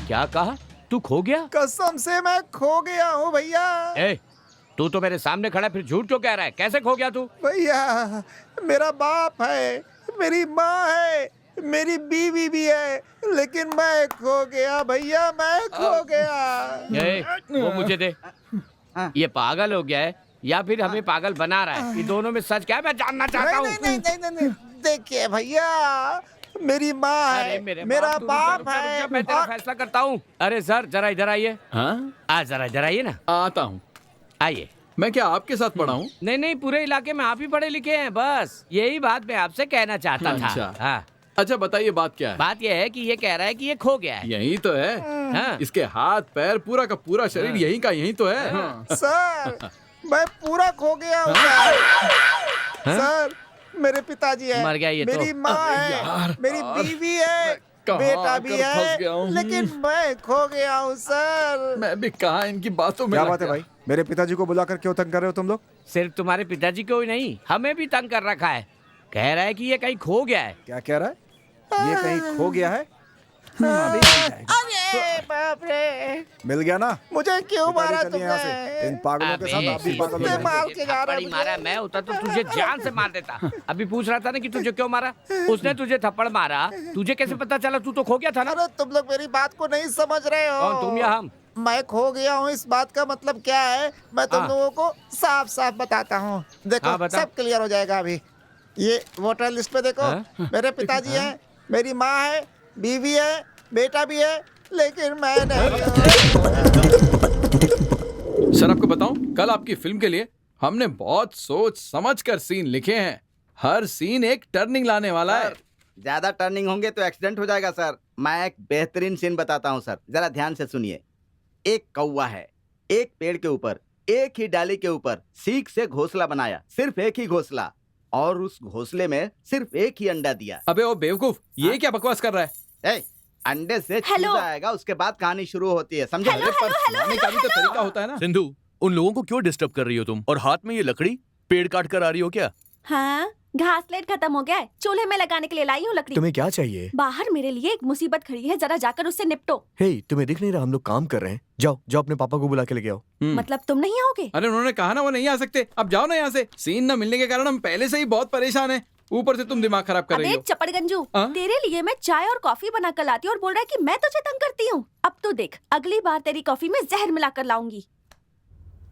क्या कहा? तू खो गया? कसम से मैं खो गया हूँ भैया। ए, तू तो मेरे सामने खड़ा फिर झूठ क्यों कह रहा है? कैसे खो गया तू? भैया मेरा बाप है, मेरी माँ है, मेरी बीवी भी है, लेकिन मैं खो गया भैया, मैं खो गया। ए, वो मुझे दे। ये पागल हो गया है या फिर हमें पागल बना रहा है? ये दोनों में सच क्या है मैं जानना चाहता हूँ। नहीं, देखिए भैया, मेरी माँ है, मेरा बाप है। मैं तेरा फैसला करता हूँ। अरे सर जरा इधर आइए। हाँ, जरा इधर आइए ना। आता हूँ। आइए। मैं क्या आपके साथ पढ़ा हूँ? नहीं, पूरे इलाके में आप ही पढ़े लिखे हैं, बस यही बात मैं आपसे कहना चाहता था। अच्छा। हाँ। अच्छा बताइए बात क्या है? बात यह है कि ये कह रहा है कि ये खो गया है। यही तो है। हाँ। इसके हाथ पैर पूरा का पूरा शरीर यही का यही तो है। सर मैं पूरा खो गया हूँ सर। मेरे पिताजी है, मर गया ये तो। मेरी माँ है, मेरी बीवी है, कहाँ बेटा भी आकर फंस गया है, हूँ। लेकिन मैं खो गया हूँ सर। मैं भी कहाँ इनकी बातों में क्या लग बात है गया। भाई, मेरे पिताजी को बुलाकर क्यों तंग कर रहे हो तुम लोग? सिर्फ तुम्हारे पिताजी को ही नहीं, हमें भी तंग कर रखा है। कह रहा है कि ये कहीं खो गया है। क्या कह रहा है? ये कहीं खो गया है? अभी मिल जाएगा। अरे बाप रे, मिल गया ना? मुझे क्यों मारा तुमने? इन पागलों के साथ आप भी पागल हो अबे, मार के जा रहा थप्पड़ ही मारा, मैं होता तो तुझे जान से मार देता। अभी पूछ रहा था ना कि तुझे क्यों मारा? उसने तुझे थप्पड़ मारा, तुझे कैसे पता चला? तू तो खो गया था ना। अरे तुम लोग मेरी बात को नहीं समझ रहे हो। कौन, तुम या हम? मैं खो गया हूँ, इस बात का मतलब क्या है मैं तुम लोगों को साफ साफ बताता हूँ। देखो हाँ, बता। सब क्लियर हो जाएगा अभी। ये वोटर लिस्ट पे देखो, मेरे पिताजी हैं, मेरी माँ है, बीवी है, बेटा भी है, लेकिन मैं नहीं। सर आपको बताऊं, कल आपकी फिल्म के लिए हमने बहुत सोच समझ कर सीन लिखे हैं। हर सीन एक टर्निंग लाने वाला है। ज्यादा टर्निंग होंगे तो एक्सीडेंट हो जाएगा सर। मैं एक बेहतरीन सीन बताता हूँ सर, जरा ध्यान से सुनिए। एक कौवा है, एक पेड़ के ऊपर, एक ही डाली के ऊपर सीख से घोंसला बनाया, सिर्फ एक ही घोंसला, और उस घोंसले में सिर्फ एक ही अंडा दिया। अबे ओ बेवकूफ, ये क्या बकवास कर रहा है? अंडे से चूजा आएगा, उसके बाद कहानी शुरू होती है, समझे? अरे पर सुनाने का भी तो तरीका होता है ना। सिंधु, उन लोगों को क्यों डिस्टर्ब कर रही हो तुम? और हाथ में ये लकड़ी पेड़ काट कर आ रही हो क्या? हाँ, घास लेट खत्म हो गया है, चूल्हे में लगाने के लिए लाई हूँ लकड़ी। तुम्हें क्या चाहिए? बाहर मेरे लिए एक मुसीबत खड़ी है, जरा जाकर उससे निपटो। हे, तुम्हें दिख नहीं रहा हम लोग काम कर रहे हैं? जाओ जाओ अपने पापा को बुला के लेके आओ। मतलब तुम नहीं आओगे? अरे उन्होंने कहा ना वो नहीं आ सकते। अब जाओ ना यहाँ से। सीन न मिलने के कारण हम पहले से ही बहुत परेशान हैं। ऊपर से तुम दिमाग खराब कर रही अबे हो। चपड़गंजू, हाँ? तेरे लिए मैं चाय और कॉफी बना कर लाती हूँ और बोल रहा है कि मैं तुझे तंग करती हूँ। अब तो देख, अगली बार तेरी कॉफी में जहर मिलाकर लाऊंगी।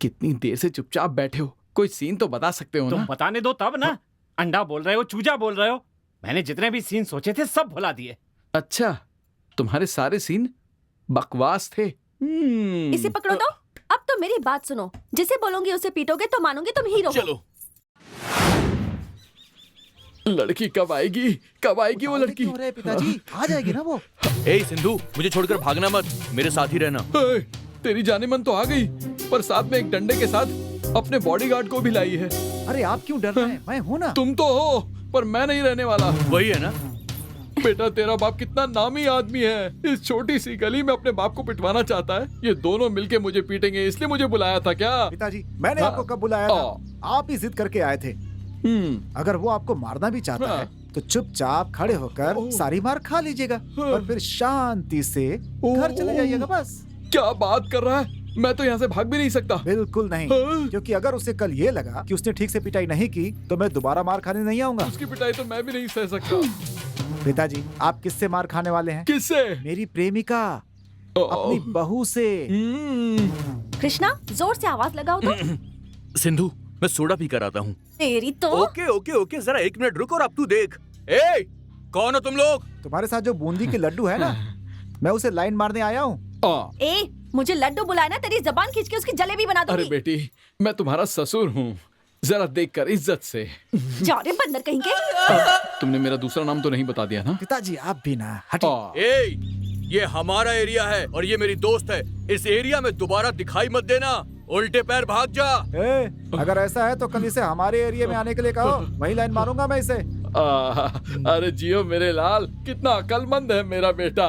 कितनी देर से चुपचाप बैठे हो? कोई सीन तो बता सकते हो तुम ना? बताने दो तब ना। अंडा बोल रहे हो, चूजा बोल रहे हो। मैंने जितने भी सीन सोचे थे सब भुला दिए। अच्छा, तुम्हारे सारे सीन बकवास थे। इसे पकड़ो तो। अब तो मेरी बात सुनो, जिसे बोलूंगी उसे पीटोगे तो मानूंगी तुम हीरो हो। चलो। लड़की कब आएगी? कब आएगी वो लड़की? पिताजी आ जाएगी ना वो। ए सिंधु, मुझे छोड़कर भागना मत, मेरे साथ ही रहना। हे, तेरी जाने मन तो आ गई, पर साथ में एक डंडे के साथ अपने बॉडीगार्ड को भी लाई है। अरे आप क्यों डर रहे हैं? मैं हूँ ना। तुम तो हो, पर मैं नहीं रहने वाला। वही है ना? बेटा तेरा बाप कितना नामी आदमी है, इस छोटी सी गली में अपने बाप को पिटवाना चाहता है। ये दोनों मिलके मुझे पीटेंगे, इसलिए मुझे बुलाया था क्या? पिताजी मैंने आपको कब बुलाया था? आप ही जिद करके आए थे। अगर वो आपको मारना भी चाहता है तो चुपचाप खड़े होकर सारी मार खा लीजिएगा और फिर शांति से घर चले जाइएगा बस। क्या बात कर रहा है? मैं तो यहाँ से भाग भी नहीं सकता। बिल्कुल नहीं, क्योंकि अगर उसे कल ये लगा कि उसने ठीक से पिटाई नहीं की तो मैं दोबारा मार खाने नहीं आऊंगा। उसकी पिटाई तो मैं भी नहीं सह सकता। पिताजी आप किससे मार खाने वाले हैं? किससे? मेरी प्रेमिका, अपनी बहू से। कृष्णा, जोर से आवाज लगाओ तो। सिंधु, मैं सोडा पी कर आता हूँ। तेरी तो। ओके ओके ओके, जरा 1 मिनट रुको और अब तू देख। ए, कौन हो तुम लोग? तुम्हारे साथ जो बूंदी के लड्डू है ना, मैं उसे लाइन मारने आया हूँ। ए, मुझे लड्डू बुलाया ना, तेरी जबान खींच के उसकी जलेबी बना दूंगी। अरे बेटी, मैं तुम्हारा ससुर हूँ, जरा देख कर इज्जत से। जा रे बंदर कहीं के। तुमने मेरा दूसरा नाम तो नहीं बता दिया ना? पिताजी आप भी ना हटिए। ए, ये हमारा एरिया है और ये मेरी दोस्त है। इस एरिया में दोबारा दिखाई मत देना, उल्टे पैर भाग जा। अगर ऐसा है तो कल इसे हमारे एरिया में आने के लिए कहो, वही लाइन मारूंगा मैं इसे। अरे जियो मेरे लाल, कितना अक्लमंद है मेरा बेटा।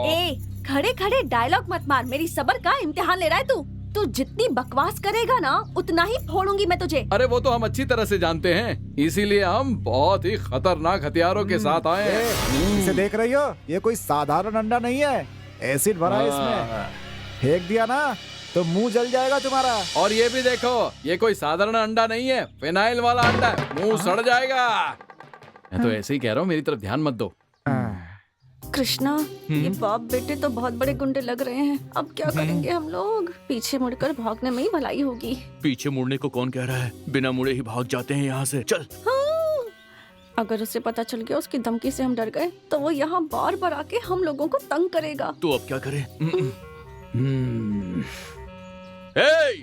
ए, खड़े खड़े डायलॉग मत मार, मेरी सब्र का इम्तिहान ले रहा है तू। तू जितनी बकवास करेगा ना उतना ही फोड़ूंगी मैं तुझे। अरे वो तो हम अच्छी तरह से जानते हैं, इसीलिए हम बहुत ही खतरनाक हथियारों के साथ आए हैं। इसे देख रही हो? ये कोई साधारण अंडा नहीं है, एसिड भरा है इसमें, फेंक दिया ना तो मुंह जल जाएगा तुम्हारा। और ये भी देखो, ये कोई साधारण अंडा नहीं है, फिनाइल वाला अंडा है, मुंह सड़ जाएगा। मैं तो ऐसे ही कह रहा हूँ, मेरी तरफ ध्यान मत दो। कृष्णा, ये बाप बेटे तो बहुत बड़े गुंडे लग रहे हैं। अब क्या करेंगे हम लोग? पीछे मुड़कर भागने में ही भलाई होगी। पीछे मुड़ने को कौन कह रहा है? बिना मुड़े ही भाग जाते हैं यहाँ से। चल। हाँ, अगर उसे पता चल गया उसकी धमकी से हम डर गए तो वो यहाँ बार बार आके हम लोगों को तंग करेगा। तो अब क्या करें? हे!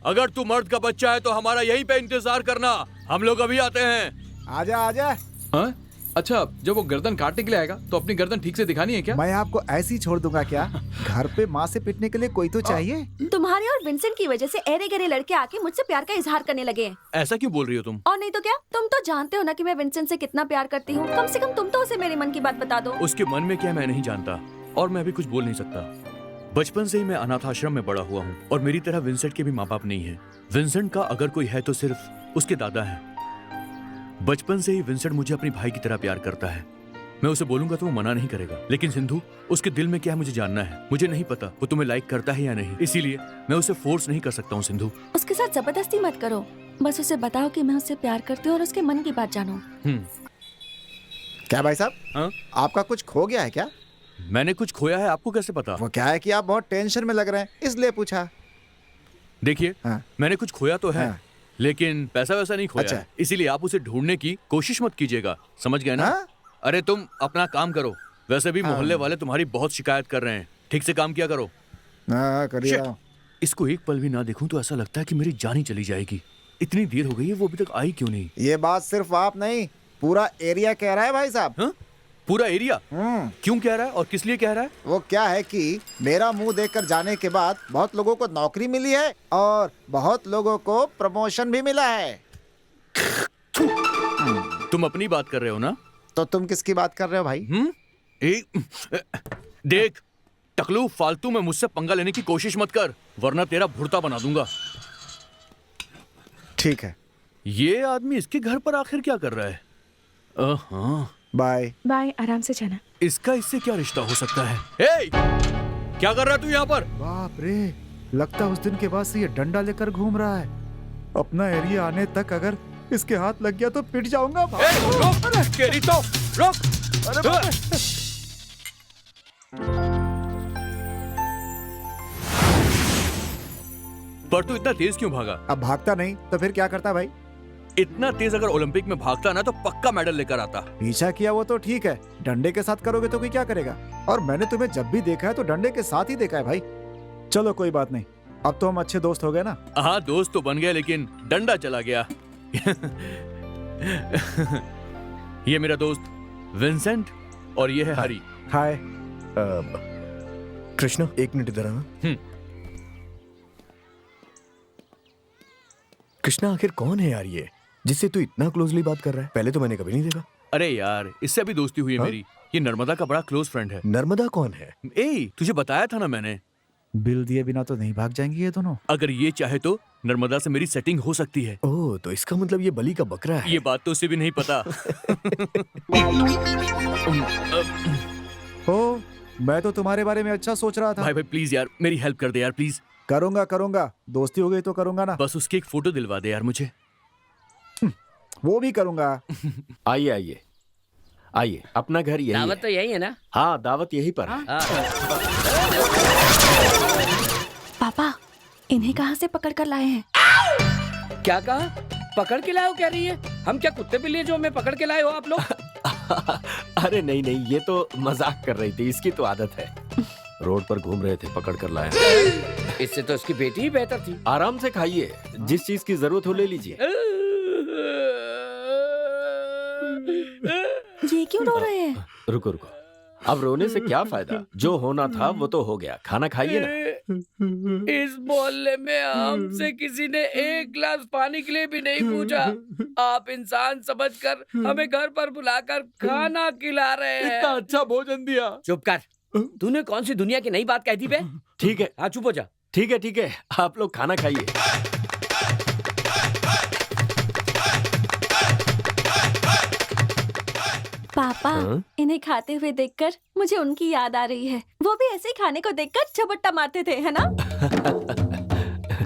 अगर तू मर्द का बच्चा है तो हमारा यहीं पे इंतजार करना, हम लोग अभी आते हैं। आजा आजा। हाँ? अच्छा, जब वो गर्दन काटने के लिए आएगा तो अपनी गर्दन ठीक से दिखानी है क्या? मैं आपको ऐसे ही छोड़ दूंगा क्या? घर पे माँ से पिटने के लिए कोई तो चाहिए। तुम्हारे और विंसेंट की वजह से ऐरे गहरे लड़के आके मुझसे प्यार का इजहार करने लगे हैं। ऐसा क्यों बोल रही हो तुम? और नहीं तो क्या, तुम तो जानते हो ना कि मैं विंसेंट से कितना प्यार करती हूँ। कम से कम तुम तो उसे मेरे मन की बात बता दो। उसके मन में क्या मैं नहीं जानता, और मैं भी कुछ बोल नहीं सकता। बचपन से ही मैं अनाथ आश्रम में बड़ा हुआ हूँ, और मेरी तरह विंसेंट के भी माँ बाप नहीं है। विंसेंट का अगर कोई है तो सिर्फ उसके दादा है। बचपन से ही विंसेंट मुझे अपनी भाई की तरह प्यार करता है। मैं उसे बोलूंगा तो वो मना नहीं करेगा, लेकिन सिंधु, उसके दिल में क्या है मुझे जानना है। मुझे नहीं पता वो तुम्हें लाइक करता है या नहीं, इसीलिए मैं उसे फोर्स नहीं कर सकता हूँ। सिंधु, उसके साथ जबरदस्ती मत करो, बस उसे बताओ कि मैं उससे प्यार करती हूँ और उसके मन की बात जानो। क्या भाई साहब? हाँ? आपका कुछ खो गया है क्या? मैंने कुछ खोया है, आपको कैसे पता? वो क्या है कि आप बहुत टेंशन में लग रहे हैं, इसलिए पूछा। देखिए, हाँ। मैंने कुछ खोया तो है, हाँ। लेकिन पैसा वैसा नहीं खोया अच्छा। है। इसीलिए आप उसे ढूंढने की कोशिश मत कीजिएगा, समझ गए ना? हाँ? अरे तुम अपना काम करो, वैसे भी हाँ। मोहल्ले वाले तुम्हारी बहुत शिकायत कर रहे हैं। ठीक से काम किया करो। हाँ, करिए। Shit! इसको एक पल भी ना देखूं तो ऐसा लगता है कि मेरी जान ही चली जाएगी। इतनी देर हो गई है, वो अभी तक आई क्यों नहीं? ये बात सिर्फ आप नहीं, पूरा एरिया कह रहा है भाई साहब। हाँ? पूरा एरिया? क्यों कह रहा है और किस लिए कह रहा है? वो क्या है कि मेरा मुंह देखकर जाने के बाद बहुत लोगों को नौकरी मिली है और बहुत लोगों को प्रमोशन भी मिला है। तुम अपनी बात कर रहे हो ना? तो तुम किसकी बात कर रहे हो भाई? देख टकलू, फालतू में मुझसे पंगा लेने की कोशिश मत कर, वरना तेरा भुर्ता बना दूंगा। ठीक है, ये आदमी इसके घर पर आखिर क्या कर रहा है? हाँ, बाय बाय, आराम से जाना। इसका इससे क्या रिश्ता हो सकता है? हे! क्या कर रहा है तू यहाँ पर? बाप रे, लगता है उस दिन के बाद से ये डंडा लेकर घूम रहा है। अपना एरिया आने तक अगर इसके हाथ लग गया तो पिट जाऊंगा। रुक, केरी तो रुक। अरे बाप रे। पर तू इतना तेज क्यों भागा? अब भागता नहीं तो फिर क्या करता भाई? इतना तेज अगर ओलंपिक में भागता ना तो पक्का मेडल लेकर आता। पीछा किया वो तो ठीक है, डंडे के साथ करोगे तो कोई क्या करेगा? और मैंने तुम्हें जब भी देखा है तो डंडे के साथ ही देखा है भाई। चलो कोई बात नहीं, अब तो हम अच्छे दोस्त हो गए ना। हाँ, दोस्त तो बन गया, लेकिन डंडा चला गया। ये मेरा दोस्त विंसेंट और ये है हरी। हाय। कृष्णा, एक मिनट इधर आना। कृष्णा, आखिर कौन है यार ये जिससे तू इतना क्लोजली बात कर रहा है? पहले तो मैंने कभी नहीं देखा। अरे यार, इससे भी दोस्ती हुई है मेरी। ये नर्मदा का बड़ा क्लोज फ्रेंड है। नर्मदा कौन है? तुझे बताया था ना मैंने। बिल दिए बिना तो नहीं भाग जाएंगी ये दोनों। अगर ये चाहे तो नर्मदा से मेरी सेटिंग हो सकती है। ओह, तो इसका मतलब ये बलि का बकरा है। ये बात तो उसे भी नहीं पता। ओ, मैं तो तुम्हारे बारे में अच्छा सोच रहा था। भाई प्लीज यार, मेरी हेल्प कर दे यार, प्लीज। करूंगा, दोस्ती हो गई तो करूंगा ना। बस उसकी एक फोटो दिलवा दे यार मुझे। वो भी करूंगा। आइए आइए आइए, अपना घर यही दावत है। तो यही है ना? हाँ, दावत यहीं पर है। पापा, इन्हें कहाँ से पकड़ कर लाए हैं? क्या कहा? पकड़ के लाए हो कह रही है? हम क्या कुत्ते बिल्ली जो हमें पकड़ के लाए हो आप लोग? अरे नहीं नहीं, ये तो मजाक कर रही थी, इसकी तो आदत है। रोड पर घूम रहे थे, पकड़ कर लाए। इससे तो उसकी बेटी ही बेहतर थी। आराम से खाइए, जिस चीज की जरूरत हो ले लीजिए। ये क्यों रो रहे हैं? रुको रुको, अब रोने से क्या फायदा? जो होना था वो तो हो गया, खाना खाइए ना। इस मोहल्ले में हमसे किसी ने एक गिलास पानी के लिए भी नहीं पूछा। आप इंसान समझकर हमें घर पर बुलाकर खाना खिला रहे हैं। इतना अच्छा भोजन दिया। चुप कर। तूने कौन सी दुनिया की नई बात कह दी बे? ठीक है, हाँ, चुप हो जा। ठीक है, ठीक है, आप लोग खाना खाइए। पापा हाँ? इन्हें खाते हुए देखकर मुझे उनकी याद आ रही है। वो भी ऐसे ही खाने को देखकर झपट्टा मारते थे, है ना?